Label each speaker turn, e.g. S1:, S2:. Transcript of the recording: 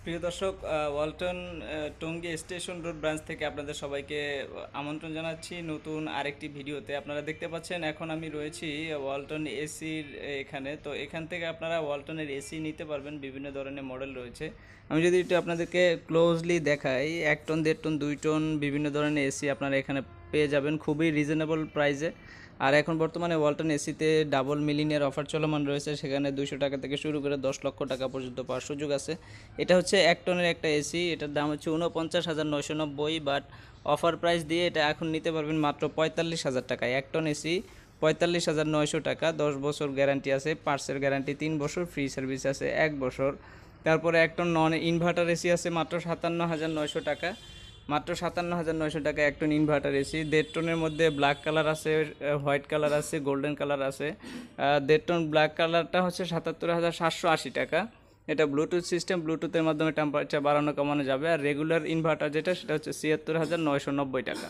S1: প্রিয় দর্শক, Walton Tongi station road branch থেকে আপনাদের সবাইকে আমন্ত্রণ জানাচ্ছি নতুন আরেকটি ভিডিওতে। আপনারা দেখতে পাচ্ছেন এখন আমি রয়েছি ওয়ালটন এসির এখানে। তো এখান থেকে আপনারা ওয়ালটনের এসি নিতে পারবেন, বিভিন্ন ধরনের মডেল রয়েছে। আমি যদি একটু আপনাদেরকে ক্লোজলি দেখাই, 1 টন 1.5 টন 2 টন বিভিন্ন ধরনের এসি আপনারা এখানে পেয়ে যাবেন খুবই রিজনেবল প্রাইসে। আর এখন বর্তমানে ওয়ালটন এসিতে ডাবল মিলিনিয়ার অফার চলমান রয়েছে, সেখানে 200 টাকা থেকে শুরু করে 10 লক্ষ টাকা পর্যন্ত পাওয়ার সুযোগ আছে। এটা হচ্ছে 1 টনের একটা এসি, এটার দাম হচ্ছে 49,990, বাট অফার প্রাইস দিয়ে এটা এখন নিতে পারবেন মাত্র 45,000 টাকায়। 1 টন এসি 45,900 টাকা, 10 বছর গ্যারান্টি আছে, পার্টসের গ্যারান্টি 3 বছর, ফ্রি সার্ভিস আছে 1 বছর। তারপরে 1 টন নন ইনভার্টার এসি আছে মাত্র 57,900 টাকা, মাত্র 57,900 টাকা 1 টন ইনভার্টার এসি। 1.5 টনের মধ্যে ব্ল্যাক কালার আছে, হোয়াইট কালার আছে, গোল্ডেন কালার আছে। 1.5 টন ব্ল্যাক কালারটা হচ্ছে 77,780 টাকা। এটা ব্লুটুথ সিস্টেম, ব্লুটুথের মাধ্যমে টেম্পারেচার বাড়ানো কমানো যাবে। আর রেগুলার ইনভার্টার যেটা, সেটা হচ্ছে 76,990 টাকা।